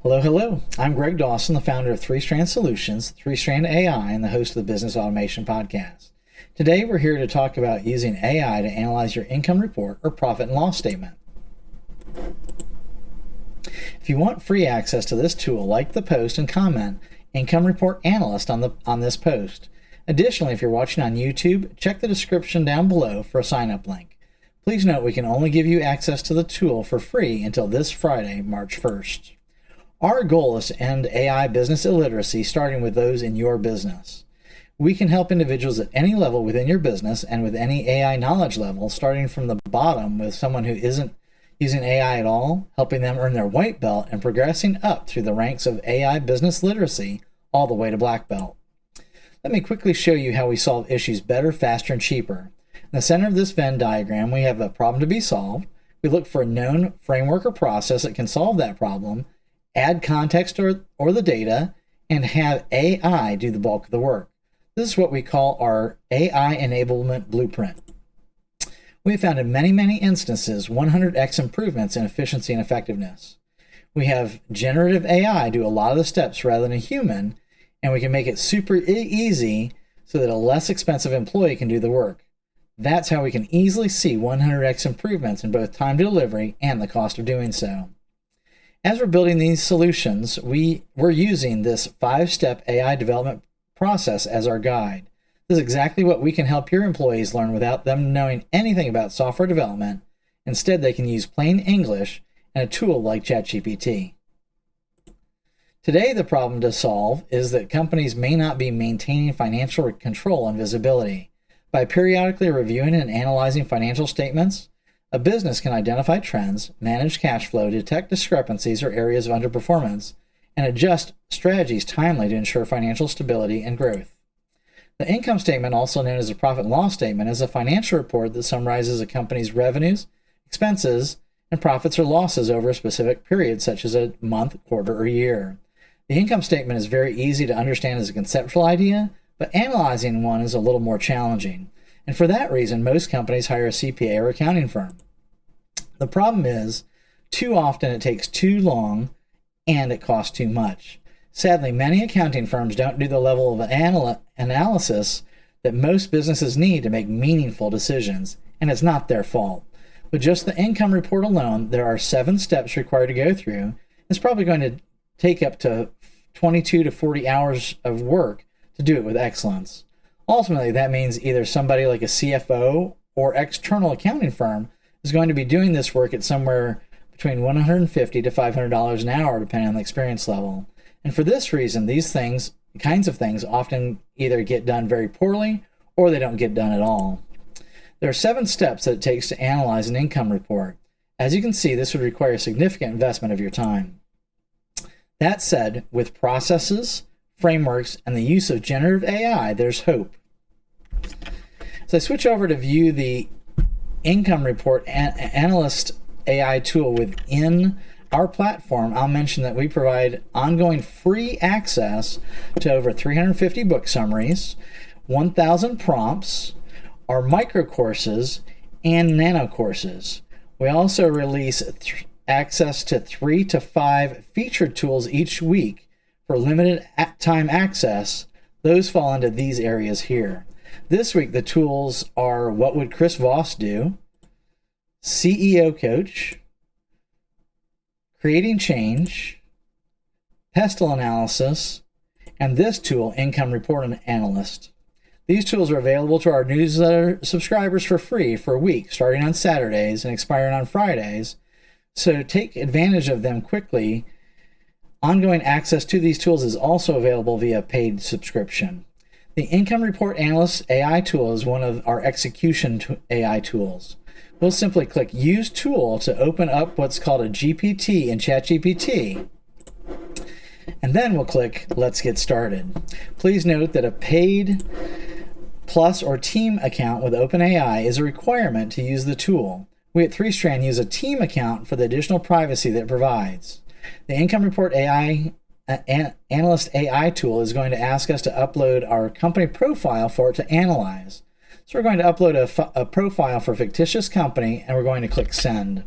Hello, hello. I'm Greg Dawson, the founder of Three Strand Solutions, Three Strand AI, and the host of the Business Automation Podcast. Today, we're here to talk about using AI to analyze your income report or profit and loss statement. If you want free access to this tool, like the post and comment Income Report Analyst on this post. Additionally, if you're watching on YouTube, check the description down below for a sign-up link. Please note we can only give you access to the tool for free until this Friday, March 1st. Our goal is to end AI business illiteracy, starting with those in your business. We can help individuals at any level within your business and with any AI knowledge level, starting from the bottom with someone who isn't using AI at all, helping them earn their white belt, and progressing up through the ranks of AI business literacy all the way to black belt. Let me quickly show you how we solve issues better, faster, and cheaper. In the center of this Venn diagram, we have a problem to be solved. We look for a known framework or process that can solve that problem, add context or the data, and have AI do the bulk of the work. This is what we call our AI enablement blueprint. We have found in many instances 100x improvements in efficiency and effectiveness. We have generative AI do a lot of the steps rather than a human, and we can make it super easy so that a less expensive employee can do the work. That's how we can easily see 100x improvements in both time to delivery and the cost of doing so. As we're building these solutions, we're using this 5-step AI development process as our guide. This is exactly what we can help your employees learn without them knowing anything about software development. Instead, they can use plain English and a tool like ChatGPT. Today, the problem to solve is that companies may not be maintaining financial control and visibility. By periodically reviewing and analyzing financial statements, a business can identify trends, manage cash flow, detect discrepancies or areas of underperformance, and adjust strategies timely to ensure financial stability and growth. The income statement, also known as a profit and loss statement, is a financial report that summarizes a company's revenues, expenses, and profits or losses over a specific period, such as a month, quarter, or year. The income statement is very easy to understand as a conceptual idea, but analyzing one is a little more challenging. And for that reason, most companies hire a CPA or accounting firm. The problem is, too often it takes too long and it costs too much. Sadly, many accounting firms don't do the level of analysis that most businesses need to make meaningful decisions, and it's not their fault. With just the income report alone, there are 7 steps required to go through. It's probably going to take up to 22 to 40 hours of work to do it with excellence. Ultimately, that means either somebody like a CFO or external accounting firm is going to be doing this work at somewhere between $150 to $500 an hour, depending on the experience level. And for this reason, these kinds of things often either get done very poorly or they don't get done at all. There are 7 steps that it takes to analyze an income report. As you can see, this would require a significant investment of your time. That said, with processes, frameworks, and the use of generative AI, there's hope. As I switch over to view the income report analyst AI tool within our platform, I'll mention that we provide ongoing free access to over 350 book summaries, 1,000 prompts, our micro courses, and nano courses. We also release access to 3 to 5 featured tools each week for limited time access. Those fall into these areas here. This week, the tools are What Would Chris Voss Do?, CEO Coach, Creating Change, Pestle Analysis, and this tool, Income Report Analyst. These tools are available to our newsletter subscribers for free for a week, starting on Saturdays and expiring on Fridays. So take advantage of them quickly. Ongoing access to these tools is also available via paid subscription. The Income Report Analyst AI tool is one of our execution AI tools. We'll simply click Use Tool to open up what's called a GPT in ChatGPT. And then we'll click Let's Get Started. Please note that a paid Plus or Team account with OpenAI is a requirement to use the tool. We at 3Strand use a Team account for the additional privacy that it provides. The Income Report Analyst AI tool is going to ask us to upload our company profile for it to analyze. So we're going to upload a profile for a fictitious company, and we're going to click Send.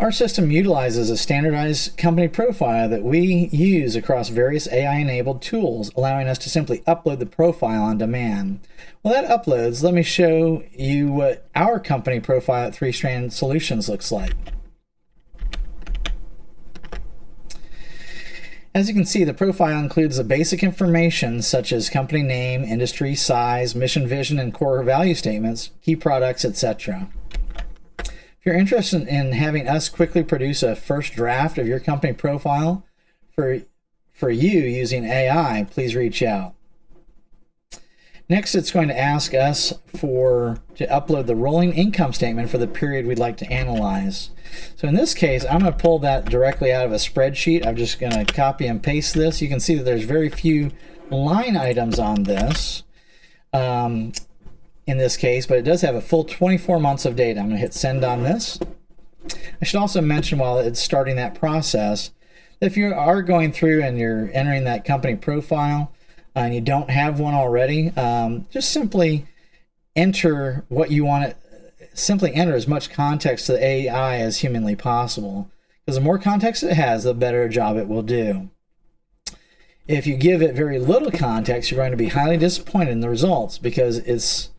Our system utilizes a standardized company profile that we use across various AI-enabled tools, allowing us to simply upload the profile on demand. While that uploads, let me show you what our company profile at 3Strand Solutions looks like. As you can see, the profile includes the basic information such as company name, industry, size, mission, vision, and core value statements, key products, etc. If you're interested in having us quickly produce a first draft of your company profile for you using AI, please reach out. Next, it's going to ask us to upload the rolling income statement for the period we'd like to analyze. So in this case, I'm going to pull that directly out of a spreadsheet. I'm just going to copy and paste this. You can see that there's very few line items on this. In this case, but it does have a full 24 months of data. I'm going to hit send on this. I should also mention while it's starting that process, if you are going through and you're entering that company profile and you don't have one already, just simply enter what you want to, simply enter as much context to the AI as humanly possible, because the more context it has, the better job it will do. If you give it very little context, you're going to be highly disappointed in the results because it's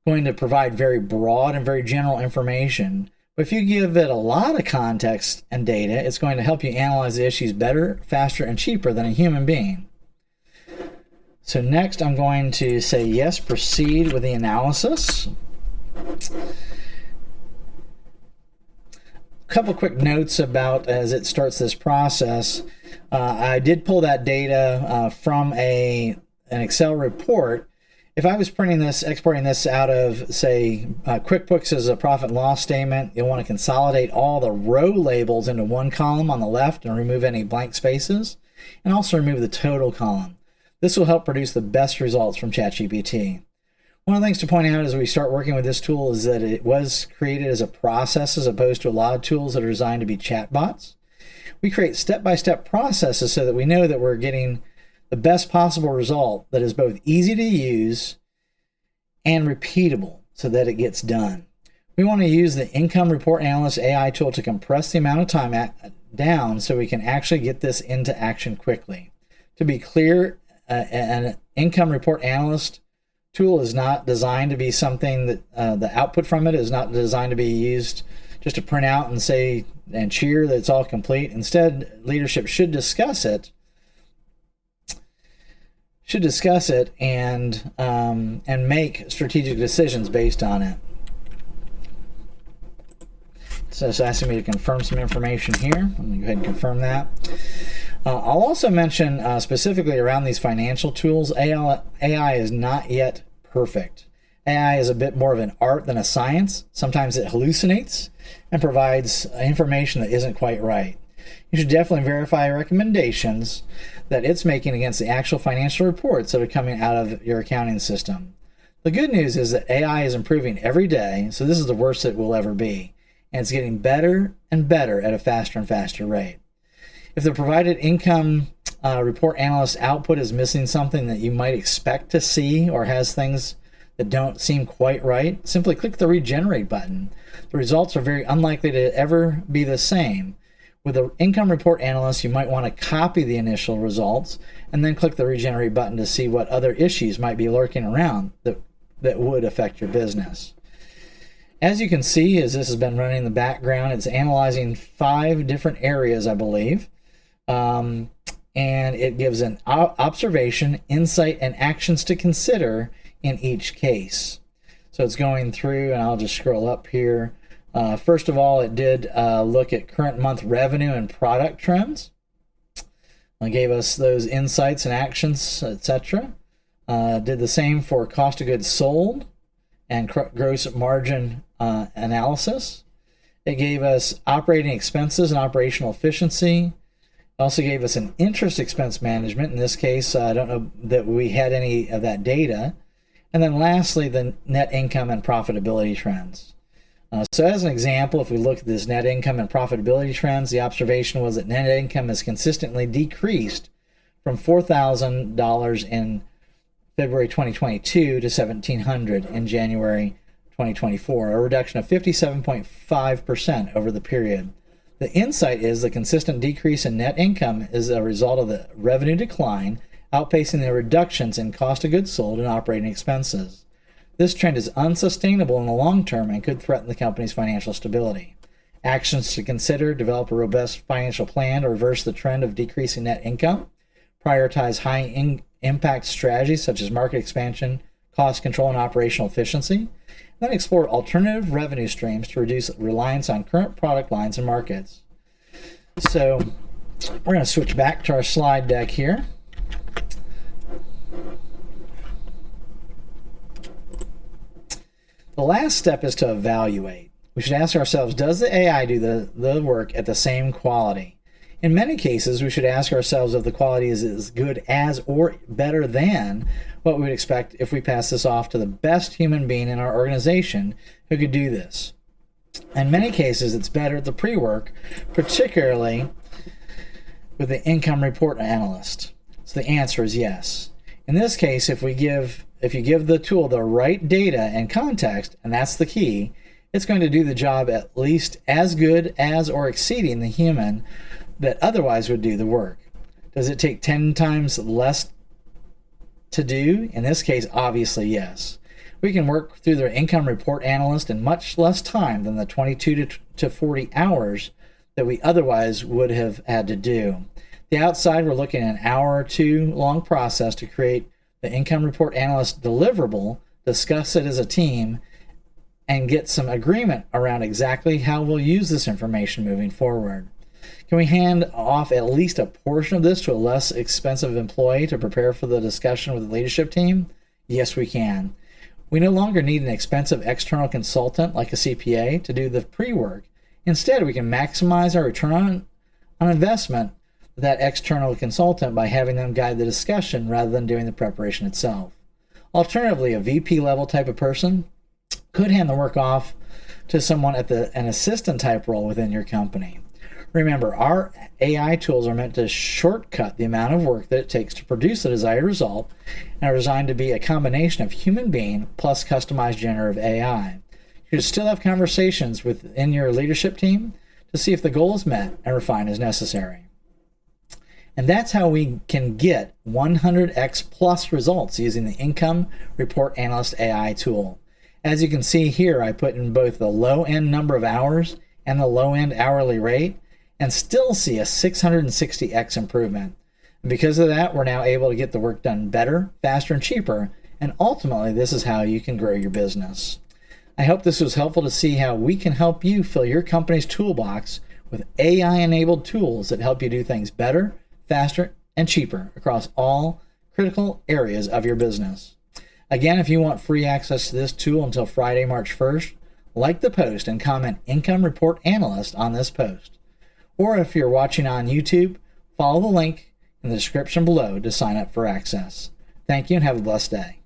going to provide very broad and very general information. But if you give it a lot of context and data, it's going to help you analyze the issues better, faster, and cheaper than a human being. So next, I'm going to say yes, proceed with the analysis. A couple quick notes about as it starts this process. I did pull that data from an Excel report. If I was exporting this out of, say, QuickBooks as a profit and loss statement, you'll want to consolidate all the row labels into one column on the left and remove any blank spaces, and also remove the total column. This will help produce the best results from ChatGPT. One of the things to point out as we start working with this tool is that it was created as a process as opposed to a lot of tools that are designed to be chatbots. We create step-by-step processes so that we know that we're getting the best possible result that is both easy to use and repeatable so that it gets done. We want to use the Income Report Analyst AI tool to compress the amount of time down so we can actually get this into action quickly. To be clear, an Income Report Analyst tool is not designed to be something that the output from it is not designed to be used just to print out and say and cheer that it's all complete. Instead, leadership should discuss it and make strategic decisions based on it. So it's asking me to confirm some information here. I'm going to go ahead and confirm that. I'll also mention specifically around these financial tools, AI is not yet perfect. AI is a bit more of an art than a science. Sometimes it hallucinates and provides information that isn't quite right. You should definitely verify recommendations that it's making against the actual financial reports that are coming out of your accounting system. The good news is that AI is improving every day, so this is the worst it will ever be, and it's getting better and better at a faster and faster rate. If the provided income report analyst output is missing something that you might expect to see or has things that don't seem quite right, simply click the regenerate button. The results are very unlikely to ever be the same. With the income report analyst, you might want to copy the initial results and then click the regenerate button to see what other issues might be lurking around that would affect your business. As you can see, as this has been running in the background, it's analyzing 5 different areas, I believe. And it gives an observation, insight, and actions to consider in each case. So it's going through, and I'll just scroll up here. First of all, it did look at current month revenue and product trends. It gave us those insights and actions, etc. Did the same for cost of goods sold and gross margin analysis. It gave us operating expenses and operational efficiency. It also gave us an interest expense management. In this case, I don't know that we had any of that data. And then lastly, the net income and profitability trends. So as an example, if we look at this net income and profitability trends, the observation was that net income has consistently decreased from $4,000 in February 2022 to $1,700 in January 2024, a reduction of 57.5% over the period. The insight is the consistent decrease in net income is a result of the revenue decline outpacing the reductions in cost of goods sold and operating expenses. This trend is unsustainable in the long term and could threaten the company's financial stability. Actions to consider: develop a robust financial plan to reverse the trend of decreasing net income, prioritize high-impact strategies such as market expansion, cost control, and operational efficiency, then explore alternative revenue streams to reduce reliance on current product lines and markets. So we're going to switch back to our slide deck here. The last step is to evaluate. We should ask ourselves, does the AI do the work at the same quality? In many cases, we should ask ourselves if the quality is as good as or better than what we would expect if we pass this off to the best human being in our organization who could do this. In many cases, it's better at the pre-work, particularly with the income report analyst. So the answer is yes. In this case, if you give the tool the right data and context, and that's the key, it's going to do the job at least as good as or exceeding the human that otherwise would do the work. Does it take 10 times less to do? In this case, obviously yes. We can work through the income report analyst in much less time than the 22 to 40 hours that we otherwise would have had to do. The outside, we're looking at an hour or two long process to create the income report analyst deliverable, discuss it as a team, and get some agreement around exactly how we'll use this information moving forward. Can we hand off at least a portion of this to a less expensive employee to prepare for the discussion with the leadership team? Yes, we can. We no longer need an expensive external consultant like a CPA to do the pre-work. Instead, we can maximize our return on investment with that external consultant by having them guide the discussion rather than doing the preparation itself. Alternatively, a VP level type of person could hand the work off to someone at an assistant type role within your company. Remember, our AI tools are meant to shortcut the amount of work that it takes to produce the desired result and are designed to be a combination of human being plus customized generative AI. You should still have conversations within your leadership team to see if the goal is met and refine as necessary. And that's how we can get 100x plus results using the Income Report Analyst AI tool. As you can see here, I put in both the low-end number of hours and the low-end hourly rate, and still see a 660x improvement. And because of that, we're now able to get the work done better, faster, and cheaper, and ultimately this is how you can grow your business. I hope this was helpful to see how we can help you fill your company's toolbox with AI-enabled tools that help you do things better, faster, and cheaper across all critical areas of your business. Again, if you want free access to this tool until Friday, March 1st, like the post and comment Income Report Analyst on this post. Or if you're watching on YouTube, follow the link in the description below to sign up for access. Thank you and have a blessed day.